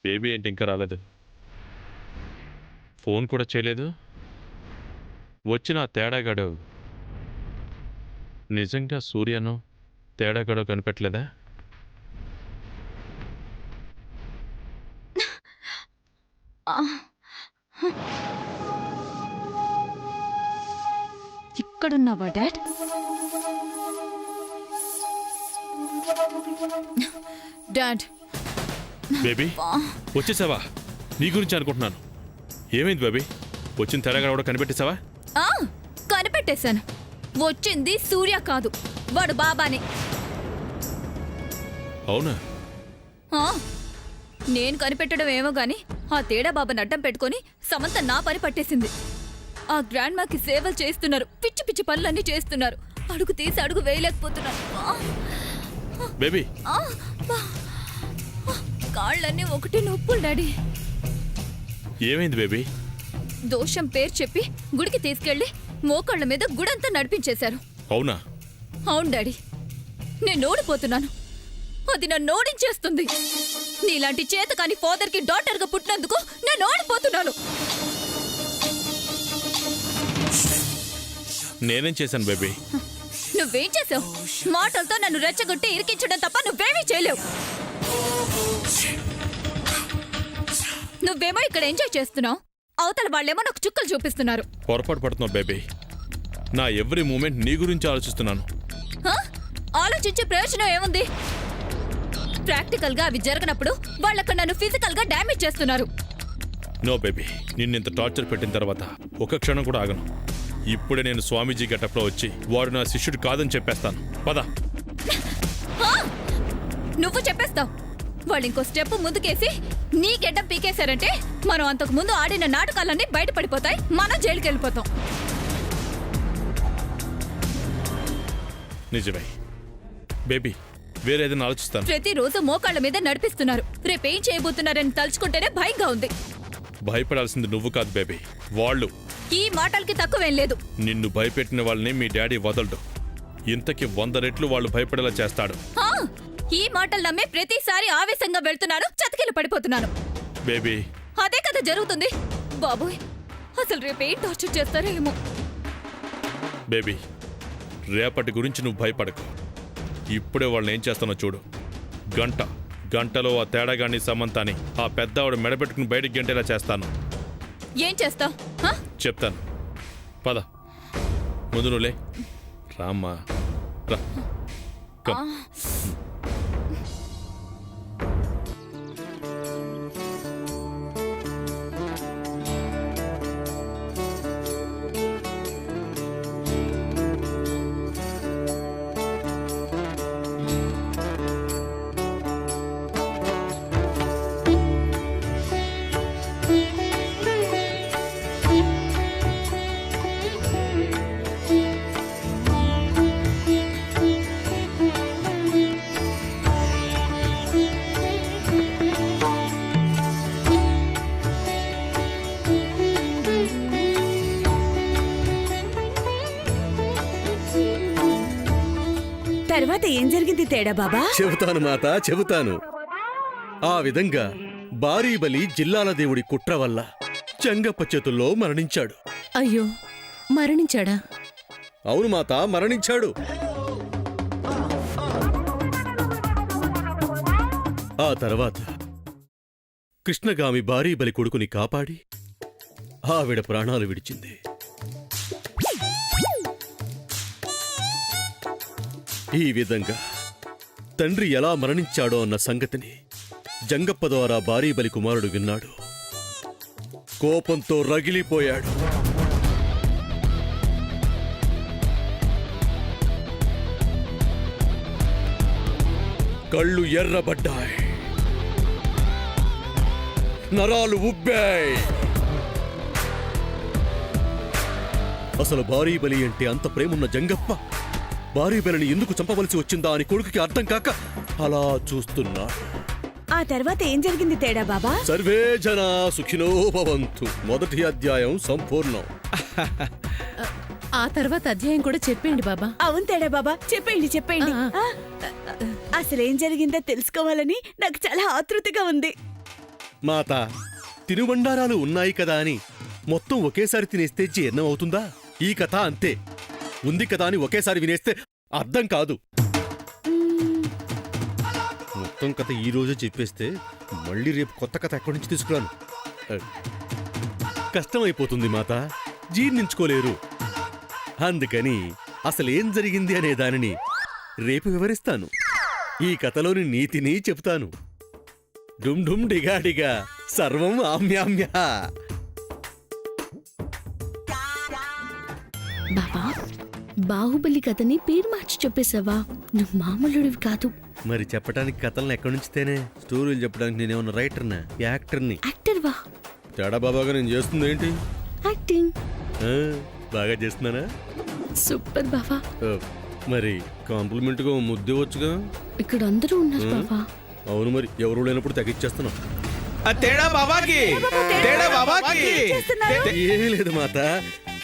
Baby ఏంటి ఇంకా రాలేదు? ఫోన్ కూడా చేయలేదు. వచ్చిన ఆ తేడాగాడు నిజంగా సూర్యను తేడాగాడు కనిపెట్టలేదా? ఇక్కడున్నావా డాడ్? డాడ్ బేబీ వచ్చేసావా? నీ గురించి అనుకుంటున్నాను. ఏమైంది బేబీ? వచ్చిన తేడాగాడు కూడా కనిపెట్టేసావా? కనిపెట్టేశాను. వచ్చింది సూర్య కాదు, వాడు బాబానే. అవునా? నేను కనిపెట్టడం ఏమో గాని ఆ తేడా బాబాని అడ్డం పెట్టుకుని సమంత నా పని పట్టేసింది. ఆ గ్రాండ్ మాకి సేవలు చేస్తున్నారు, పిచ్చి పిచ్చి పనులన్నీ చేస్తున్నారు. అడుగు తీసి అడుగు వేయలేకపోతున్నారు. బేబీ కాళ్ళన్నీ ఒకటి నొప్పులు డాడీ. ఏమైంది బేబీ? దోషం పేరు చెప్పి గుడికి తీసుకెళ్లి మోకాళ్ళ మీద గుడంతా నడిపించేశారు. అవునా? అవును డాడీ, నేను ఓడిపోతున్నాను. అది నన్ను ఓడించేస్తుంది. నీలాంటి చేత కాని ఫాదర్ కి డాటర్ గా పుట్టినందుకు నేను ఓడిపోతున్నాను. నేనేం చేశాను బేబీ? నువ్వేం చేసావు? మాటలతో నన్ను రెచ్చగొట్టి ఇరికించడం తప్ప నువ్వేమీ చేయలేవు. నువ్వేమో ఇక్కడ ఎంజాయ్ చేస్తున్నావు, అవతల వాళ్ళేమో నాకు చుక్కలు చూపిస్తున్నారు. పొరపాటు పడుతున్నావు బేబీ. నా ఎవ్రీ మూమెంట్ నీ గురించి ఆలోచిస్తున్నాను. ఆలోచించే ప్రయోజనం ఏముంది? ప్రాక్టికల్ గా అవి జరగనప్పుడు వాళ్ళక్కడ నన్ను ఫిజికల్ గా డ్యామేజ్ చేస్తున్నారు. నో బేబీ, నిన్నింత టార్చర్ పెట్టిన తర్వాత ఒక క్షణం కూడా ఆగను. ఇప్పుడే నేను స్వామీజీ గెటప్లో వచ్చి వాడు నా శిష్యుడు కాదని చెప్పేస్తాను. పద. నువ్వు చెప్పేస్తావు. వాళ్ళు ఇంకో స్టెప్ ముందుకేసి నీ గెడ్డం పీకేశారంటే మనం అంతకు ముందు ఆడిన నాటకాలన్నీ బయటపడిపోతాయి, మనం జైలుకి వెళ్ళిపోతాం. నిజమే బేబీ, వేరేదైనా ఆలోచిస్తాను. ప్రతిరోజు మోకాళ్ళ మీద నడిపిస్తున్నారు. రేపేం చేయబోతున్నారని తలుచుకుంటేనే భయంగా ఉంది. భయపడాల్సింది నువ్వు కాదు బేబీ, వాళ్ళు. ఈ మాటలకి తక్కువేం లేదు. నిన్ను భయపెట్టిన వాళ్ళని మీ డాడీ వదలడు. ఇంతకి 100 రెట్లు వాళ్ళు భయపడేలా చేస్తాడు. ఈ మాటలు నమ్మే ప్రతిసారి ఆవేశంగా వెళ్తున్నాను, చతికిలు పడిపోతున్నాను. బేబీ అదే కదా జరుగుతుంది. బాబోయ్, అసలు రేపేం టార్చర్ చేస్తారో ఏమో. బేబీ, రేపటి గురించి నువ్వు భయపడకు. ఇప్పుడే వాళ్ళని ఏం చేస్తానో చూడు. గంటలో ఆ తేడాగాన్ని సమంతాని ఆ పెద్దవాడు మెడబెట్టుకుని బయటికి గంటేలా చేస్తాను. ఏం చేస్తావు? చెప్తాను, పద. ముందు నువ్వులే. రామ్మా రా. కమ్. తర్వాత ఏం జరిగింది తేడా బాబా? చెబుతాను మాత, చెబుతాను. ఆ విధంగా బారీబలి జిల్లాల దేవుడి కుట్ర వల్ల చెంగప్ప చేతుల్లో మరణించాడు. అయ్యో, మరణించాడా? అవును మాత, మరణించాడు. ఆ తర్వాత కృష్ణగామి బారీబలి కొడుకుని కాపాడి ఆవిడ ప్రాణాలు విడిచింది. ఈ విధంగా తండ్రి ఎలా మరణించాడో అన్న సంగతిని జంగప్ప ద్వారా బారీబలి కుమారుడు విన్నాడు. కోపంతో రగిలిపోయాడు. కళ్ళు ఎర్రబడ్డాయి, నరాలు ఉబ్బాయి. అసలు బారీబలి అంటే అంత ప్రేమున్న జంగప్ప బారీబలిని ఎందుకు చంపవలసి వచ్చిందా అని కొడుకుకి అర్థం కాక అలా చూస్తున్నాడు. ఆ తర్వాత ఏం జరిగింది తేడా బాబా? సర్వే జనా సుఖినో భవంతు. మొదటి అధ్యాయం సంపూర్ణం. ఆ తర్వాత అధ్యాయం కూడా చెప్పండి బాబా. అవును తేడా బాబా, చెప్పండి. అసలేం జరిగిందో తెలుసుకోవాలని నాకు చాలా ఆతృతగా ఉంది. మాత తినుబండారాలు ఉన్నాయి కదా అని మొత్తం ఒకేసారి తినేస్తే జీర్ణం అవుతుందా? ఈ కథ అంతే. ఉంది కదా అని ఒకేసారి వినేస్తే అర్థం కాదు. మొత్తం కథ ఈ రోజే చెప్పేస్తే మళ్ళీ రేపు కొత్త కథ ఎక్కడి నుంచి తీసుకురాను? కష్టమైపోతుంది మాత, జీర్ణించుకోలేరు. అందుకని అసలేం జరిగింది అనే దానిని రేపు వివరిస్తాను. ఈ కథలోని నీతిని చెప్తాను. డుమ్ డుమ్ డిగాడిగా సర్వం ఆమ్యామ్య. బాబా, బాహుబలి కథని పేరు మార్చి చెప్పేశావా? నువ్వు మామూలుడివి కాదు. మరి చెప్పడానికి కథలను ఎక్కడి నుంచి తేనే? స్టోరీలు చెప్పడానికి నేనేమన్నా రైటర్నా, యాక్టర్ని? యాక్టర్ వా? తేడా బాబాగా నేను చేస్తుంది ఏంటి? యాక్టింగ్ ఆ, బాగా చేస్తున్నానా? సూపర్ బాబా. ఆ, మరి కాంప్లిమెంట్గా ముద్దే వచ్చుగా. ఇక్కడ అందరూ ఉన్నారు బాబా. అవును, మరి ఎవరు లేనప్పుడు తగ్గించేస్తున్నాం. తేడా బాబాకి తేడా బాబాకి ఏమీ లేదు మాత,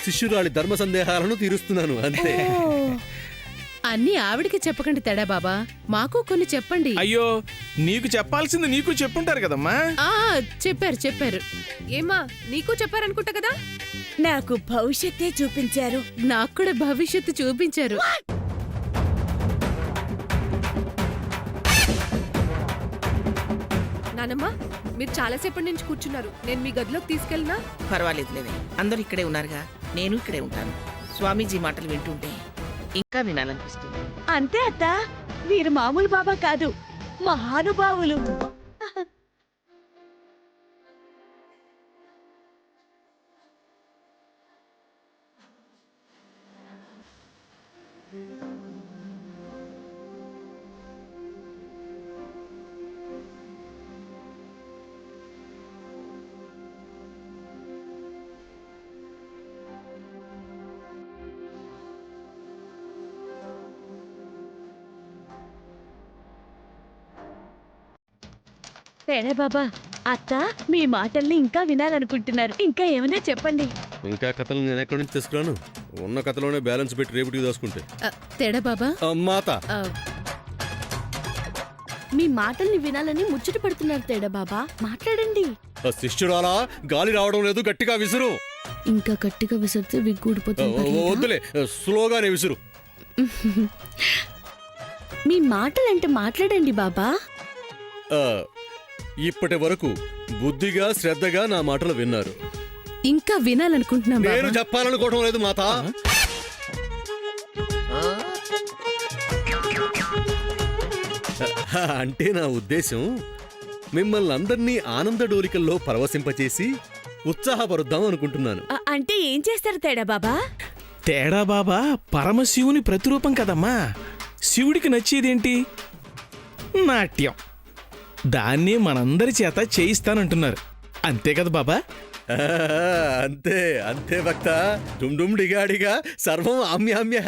శిష్యురాలి ధర్మ సందేహాలను తీరుస్తున్నాను అంతే. అన్నీ ఆవిడికి చెప్పకండి తేడా బాబా, మాకు కొన్ని చెప్పండి. అయ్యో, నీకు చెప్పాల్సింది నీకు చెప్పుంటారు కదమ్మా. ఆ చెప్పారు. ఏమా నీకు చెప్పారనుకుంటా కదా. నాకు భవిష్యత్తే చూపించారు. నాకు కూడా భవిష్యత్తు చూపించారు. నానమ్మ, మీరు చాలాసేపటి నుంచి కూర్చున్నారు. నేను మీ గదిలోకి తీసుకెళ్ళినా? పర్వాలేదులేవే, అందరూ ఇక్కడే ఉన్నారుగా, నేను ఇక్కడే ఉంటాను. స్వామీజీ మాటలు వింటుంటే ఇంకా వినాలనిపిస్తుంది. అంతే అత్త, వీరు మామూలు బాబా కాదు, మహానుభావులు. తేడా బాబా, అత్త మీ మాటల్ని ఇంకా వినాలనుకుంటున్నారు. ఇంకా ఏమైనా చెప్పండి. ఇంకా కథలు నేను ఎక్కడి నుంచి తీసుకురాను? ఉన్న కథలోనే బ్యాలెన్స్ పెట్టి రేపటికి దాచుకుంటే. తేడా బాబా, మాత, ఆ, మీ మాటల్ని వినాలని ముచ్చట పడుతున్నారు తేడా బాబా. మాట్లాడండి. ఆ శిష్యురాలా, గాలి రావడం లేదు, గట్టిగా విసురు. ఇంకా గట్టిగా విసిరితే విగ్గూడిపోతుంది. వద్దులే, స్లోగానే విసురు. మీ మాటలంటే మాట్లాడండి బాబా. ఆ, ఇప్పటి వరకు బుద్ధిగా శ్రద్ధగా నా మాటలు విన్నారు. ఇంకా వినాలనుకుంటున్నాం నేను బాబా. చెప్పాలనుకోవడం లేదు మాత. అంటే నా ఉద్దేశం మిమ్మల్ని అందరినీ ఆనంద డోలికల్లో పరవశింపచేసి ఉత్సాహపరుద్దాం అనుకుంటున్నాను. అంటే ఏం చేస్తారు తేడా బాబా? తేడా బాబా పరమశివుని ప్రతిరూపం కదమ్మా. శివుడికి నచ్చేదేంటి? నాట్యం. దాన్ని మనందరి చేత చేయిస్తానంటున్నారు. అంతే కదా బాబా? ఆ, అంతే అంతే భక్త. డుమ్ డుమ్ డిగాడిగా సర్వం ఆమ్యామ్య.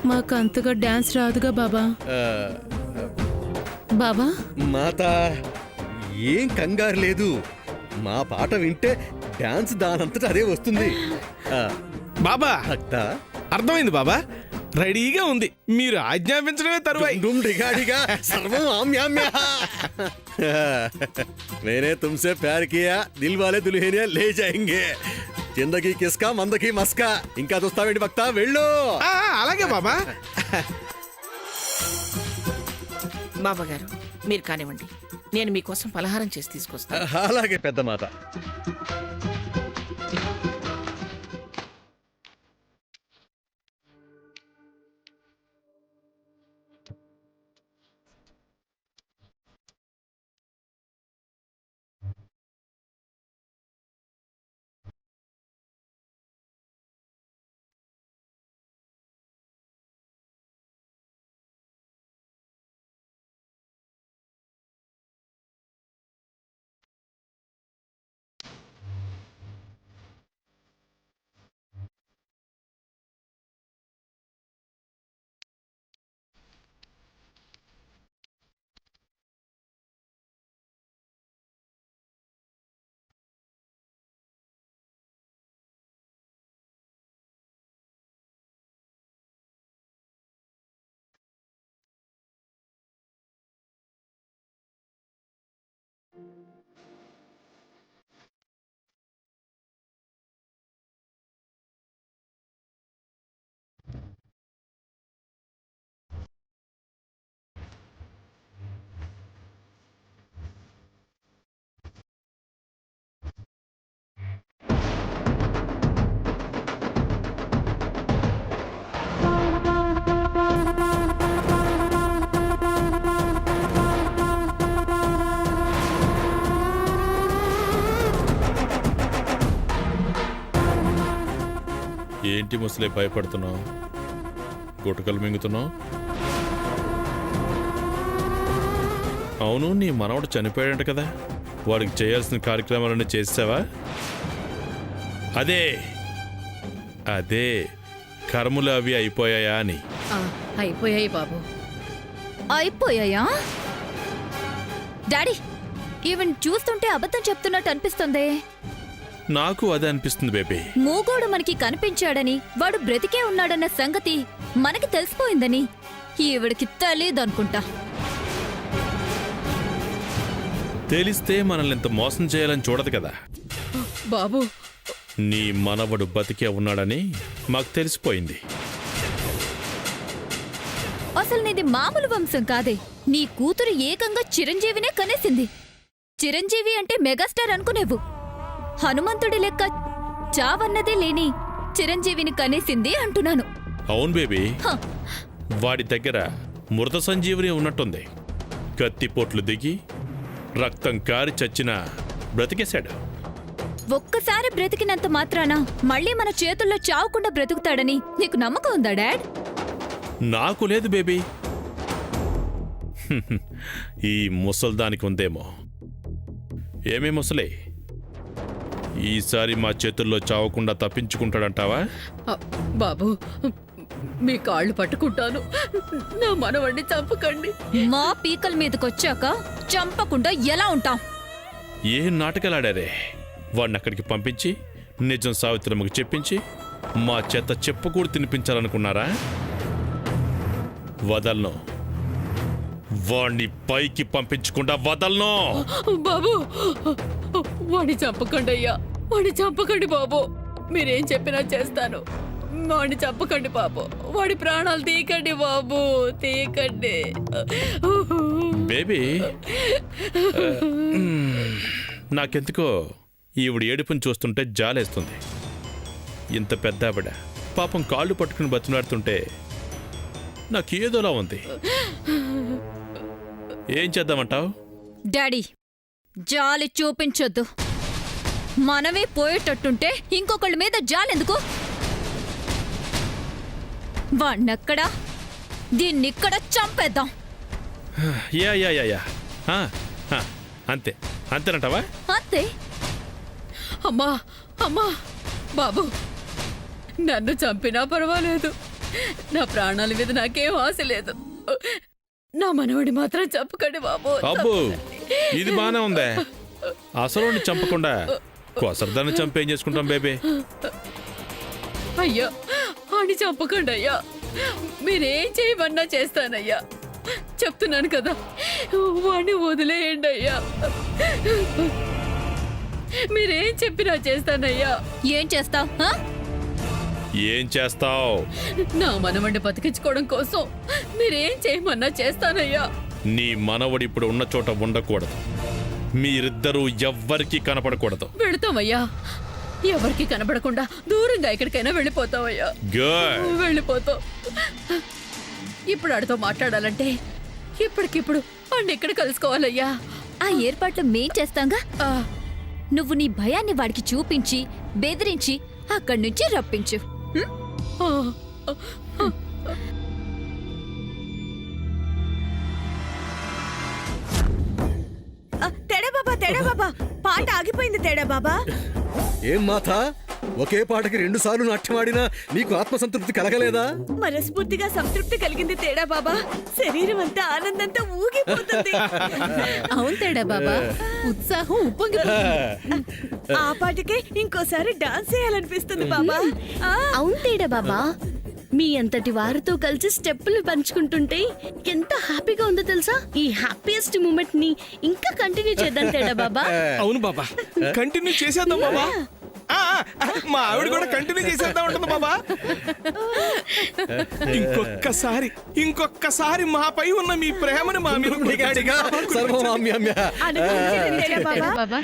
మాకు అంతగా డాన్స్ రాదుగా బాబా. ఆ, బాబా, మాత ఏం కంగారు లేదు. మా పాట వింటే డాన్స్ దానంతట అదే వస్తుంది. ఆ, బాబా భక్త, అర్థమైంది బాబా, రెడీగా ఉంది. మీరు ఆజ్ఞాపించడమే తరువాయి. డుమ్ డిగాడిగా సర్వం ఆమ్యామ్య. मैंने तुमसे प्यार किया, दिल वाले दुल्हनिया ले जाएंगे, जिंदगी किसका मंदकी मस्का. ఇంకా చూస్తావేంటి భక్త, వెళ్ళు. అలాగే బాబా. బాబాగారు, మీరు కానివ్వండి, నేను మీకోసం పలహారం చేసి తీసుకొస్తాను. అలాగే పెద్ద మాత. ముసలే భయపడుతున్నావు? గుటకలు మింగుతున్నావు? అవును, నీ మనవడు చనిపోయాడంట కదా, వాడికి చేయాల్సిన కార్యక్రమాలన్నీ చేసావా? అదే అదే కర్మలు అవి అయిపోయాయా అని. అయిపోయాయి బాబు. అయిపోయాయా? డాడీ, ఈవెన్ చూస్తుంటే అబద్ధం చెప్తున్నట్టు అనిపిస్తుంది. నాకు అదే అనిపిస్తుంది బేబీ. మూగోడు మనకి కనిపించాడని, వాడు బ్రతికే ఉన్నాడన్న సంగతి మనకి తెలిసిపోయిందని ఈవిడికి తెలీదనుకుంటా. తెలిస్తే మనల్ని ఇంత మోసం చేయాలని చూడదు కదా. బాబు, నీ మనవడు బతికే ఉన్నాడని మాకు తెలిసిపోయింది. అసలు నీది మామూలు వంశం కాదే. నీ కూతురు ఏకంగా చిరంజీవినే కనేసింది. చిరంజీవి అంటే మెగాస్టార్ అనుకునేవు. హనుమంతుడి లెక్క చావన్నదే లేని చిరంజీవిని కనేసింది అంటున్నాను. అవును బేబీ, హ, వాడి దగ్గర మృత సంజీవని ఉన్నట్టుంది. కత్తిపోట్లు దిగి రక్తం కారి చచ్చిన బ్రతికేశాడు. ఒక్కసారి బ్రతికినంత మాత్రాన మళ్ళీ మన చేతుల్లో చావకుండా బ్రతుకుతాడని నీకు నమ్మకం ఉందా డాడ్? నాకు లేదు బేబీ. ఈ ముసల్దానికి ఉందేమో. ఏమే ముసలే, ఈసారి మా చేతుల్లో చావకుండా తప్పించుకుంటాడంటావా? బాబు, మీ కాళ్ళు పట్టుకుంటాను. నా మనవణ్ణి చంపకండి. మా పీకల మీదకొచ్చాక చంపకుండా ఎలా ఉంటాం? ఏ నాటకాలాడారే. వాడిని అక్కడికి పంపించి నిజం సావిత్రమ్మకి చెప్పించి మా చేత చెప్పకూడు తినిపించాలనుకున్నారా? వదలను. వాణ్ణి పైకి పంపించకుండా వదలను. బాబు, వాడిని చంపకండి అయ్యా. వాడిని చంపకండి బాబు. మీరేం చెప్పినా చేస్తాను. వాడిని చంపకండి బాబు. వాడి ప్రాణాలు తీయకండి బాబు, తీయకండి. బేబీ, నాకెందుకో ఈవిడ ఏడుపుని చూస్తుంటే జాలేస్తుంది. ఇంత పెద్ద ఆవిడ పాపం కాళ్ళు పట్టుకుని బతినాడుతుంటే నాకేదోలా ఉంది. ఏం చేద్దామంటావు? డాడీ, జాలి చూపించొద్దు. మనమే పోయేటట్టుంటే ఇంకొకళ్ళ మీద జాలెందుకు? వాణ్ణెక్కడా దీన్నిక్కడ చంపేద్దాం. యా యా యా యా ఆ, ఆ, అంతే అంతేనంటావా? అంతే. అమ్మా, అమ్మా, బాబు, నన్ను చంపినా పర్వాలేదు. నా ప్రాణాల మీద నాకేం ఆశ లేదు. నా మనవడి మాత్రం చంపకండి బాబు. అబ్బో, ఇది బానే ఉందే. అసలు చంపకుండా కొసరదాన్ని చంపి ఏం చేసుకుంటాం బేబీ? అయ్యా, ఆడి చంపకండి అయ్యా. మీరేం చేయమన్నా చేస్తానయ్యా. చెప్తున్నాను కదా, వాడిని వదిలేయండి అయ్యా. మీరేం చెప్పినా చేస్తానయ్యా. ఏం చేస్తావ్? ఏం చేస్తావు? నా మనవడిని బతికించుకోవడం కోసం మీరేం చేయమన్నా చేస్తానయ్యా. నీ మనవడి ఇప్పుడు ఉన్న చోట ఉండకూడదు. మీరిద్దరూ ఎవ్వరికీ కనపడకూడదు. వెళతామయ్యా. ఎవరికి కనబడకుండా దూరంగా ఎక్కడికైనా వెళ్ళిపోతావయ్యా. గుడ్. వెళ్ళిపోతావు. ఇప్పుడు ఆడితో మాట్లాడాలంటే ఇప్పటికిప్పుడు వాడిని ఎక్కడ కలుసుకోవాలయ్యా? ఆ ఏర్పాట్లు మేం చేస్తాంగా. ఆ, నువ్వు నీ భయాన్ని వాడికి చూపించి బెదిరించి అక్కడి నుంచి రప్పించు. హ్మ్? ఆ, తేడా బాబా పాట ఆగిపోయింది. తేడా బాబా, ఏం మాత, ఒకే పాటకి 2 సార్లు నాట్యమాడినా నీకు ఆత్మసంతృప్తి కలగలేదా? మనస్ఫూర్తిగా సంతృప్తి కలిగింది తేడా బాబా. శరీరం అంతా ఆనందంతో ఊగిపోతుంది. అవును తేడా బాబా, ఉత్సాహం ఉప్పొంగి ఆ పాటకే ఇంకోసారి డాన్స్ చేయాలనిపిస్తుంది బాబా. అవును తేడా బాబా, మీ అంతటి వారితో కలిసి స్టెప్పులు పంచుకుంటుంటే ఎంత హ్యాపీగా ఉందో తెలుసా? ఈ హ్యాపీయెస్ట్ మూమెంట్ ని ఇంకా కంటిన్యూ చేద్దాం తేడా బాబా. అవును బాబా, కంటిన్యూ చేసేద్దాం బాబా. మా ఆవిడ కూడా కంటిన్యూ చేసేద్దాం ఉంటుంది బాబా. ఇంకొక్కసారి మాపై ఉన్న మీ ప్రేమను మా మీద నిగాడిగా సర్వమామ్యామ్య. అనుభవించండి తేడా బాబా. బాబా.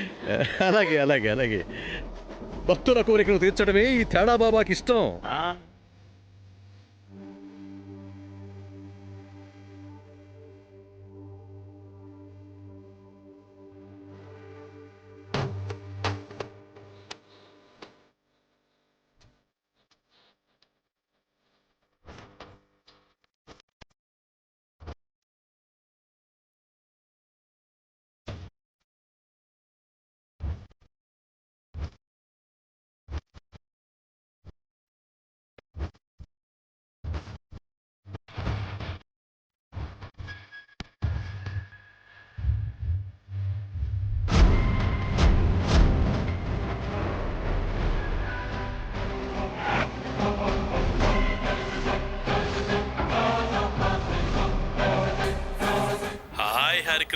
అలాగే అలాగే అలాగే. భక్తుల కోరికను తీర్చడమే ఈ తేడా బాబాకి ఇష్టం.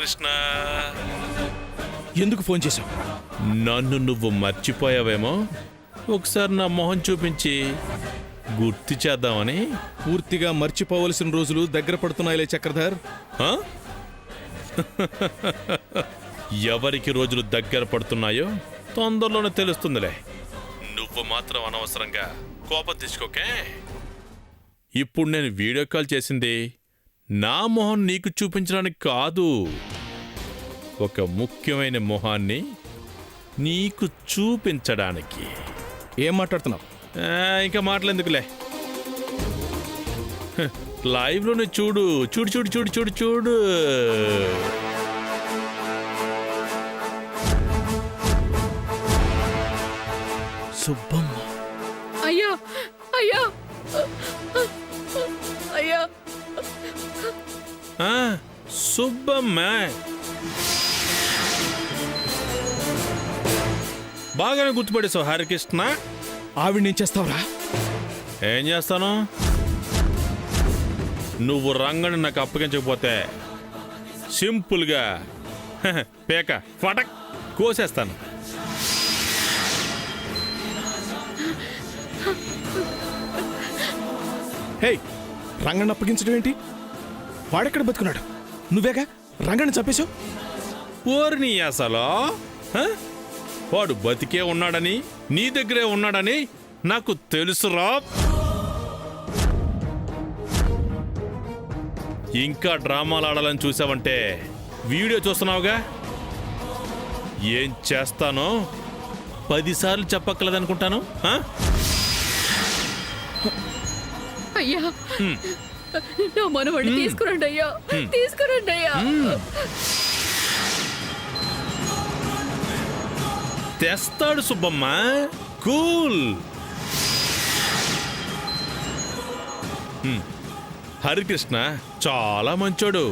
హరికృష్ణ, ఎందుకు ఫోన్ చేశావు? నన్ను నువ్వు మర్చిపోయావేమో, ఒకసారి నా మొహం చూపించి గుర్తు చేద్దామని. పూర్తిగా మర్చిపోవలసిన రోజులు దగ్గర పడుతున్నాయిలే చక్రధర్. ఆ? ఎవరికి రోజులు దగ్గర పడుతున్నాయో తొందరలోనే తెలుస్తుందిలే. నువ్వు మాత్రం అనవసరంగా కోపం తీసుకోకే. ఇప్పుడు నేను వీడియో కాల్ చేసింది నా మొహం నీకు చూపించడానికి కాదు, ఒక ముఖ్యమైన మొహాన్ని నీకు చూపించడానికి. ఏం మాట్లాడుతున్నావు? ఇంకా మాటలెందుకులే, లైవ్లోనే చూడు చూడు చూడు చూడు చూడు చూడు. సుబ్బమ్మ. అయ్యా అయ్యా అయ్యా, ఆ, సుబ్బమ్మ, బాగానే గుర్తుపడేశావు హరికృష్ణ. ఆవిడ నేను చేస్తావురా? ఏం చేస్తాను? నువ్వు రంగని నాకు అప్పగించకపోతే సింపుల్గా పేక ఫటక్ కోసేస్తాను. హే, రంగణ్ణి అప్పగించడం ఏంటి? వాడెక్కడ బతుకున్నాడు? నువ్వేగా రంగణ్ణి చంపేశావు. ఓర్ని అసలు వాడు బతికే ఉన్నాడని, నీ దగ్గరే ఉన్నాడని నాకు తెలుసురా. ఇంకా డ్రామాలు ఆడాలని చూసావంటే వీడియో చూస్తున్నావుగా, ఏం చేస్తానో 10 సార్లు చెప్పక్కర్లేదనుకుంటాను. అయ్యా, నా మనవడిని తీసుకురండి అయ్యా, తీసుకురండి అయ్యా. తెస్తాడు సుబ్బమ్మ, కూల్. హరికృష్ణ చాలా మంచోడు,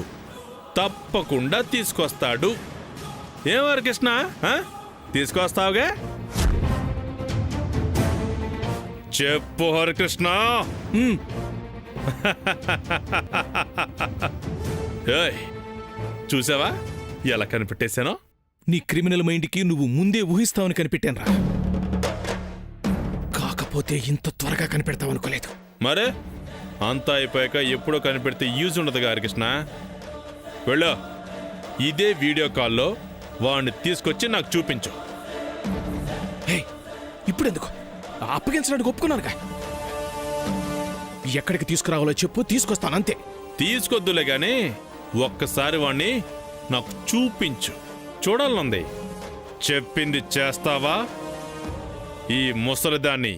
తప్పకుండా తీసుకొస్తాడు. ఏం హరికృష్ణ, తీసుకొస్తావుగా? చెప్పు హరికృష్ణ. ఏయ్, చూసావా ఎలా కనిపెట్టేశానో? నీ క్రిమినల్ మైండ్కి నువ్వు ముందే ఊహిస్తావని కనిపెట్టానురా. కాకపోతే ఇంత త్వరగా కనిపెడతావనుకోలేదు. మరే అంతా అయిపోయాక ఎప్పుడో కనిపెడితే యూజ్ ఉండదుగా హరికృష్ణ. వెళ్ళు, ఇదే వీడియో కాల్లో వాడిని తీసుకొచ్చి నాకు చూపించు. హే, ఇప్పుడెందుకు? అప్పగించడానికి ఒప్పుకున్నానుగా. ఎక్కడికి తీసుకురావాలో చెప్పు, తీసుకొస్తానంతే. తీసుకొద్దులే గాని ఒక్కసారి వాణ్ణి నాకు చూపించు, చూడాలనుంది. చెప్పింది చేస్తావా? ఈ ముసలిదాన్ని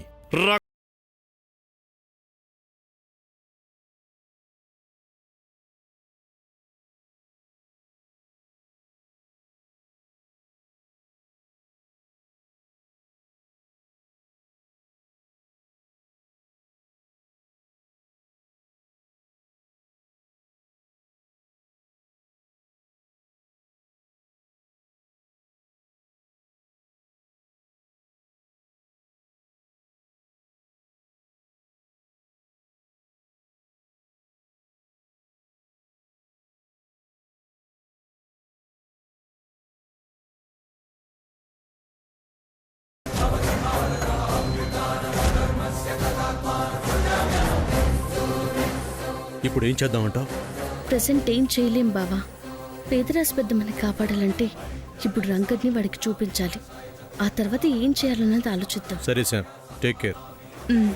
ఇప్పుడు ఏం చేద్దామంటావు? ప్రెసెంట్ ఏం చేయలేం బావా. పేదరాశి పెద్ద మనకి కాపాడాలంటే ఇప్పుడు రంగడ్ని వాడికి చూపించాలి. ఆ తర్వాత ఏం చేయాలన్నది ఆలోచిద్దాం. సరే సార్, టేక్ కేర్. ఉమ్.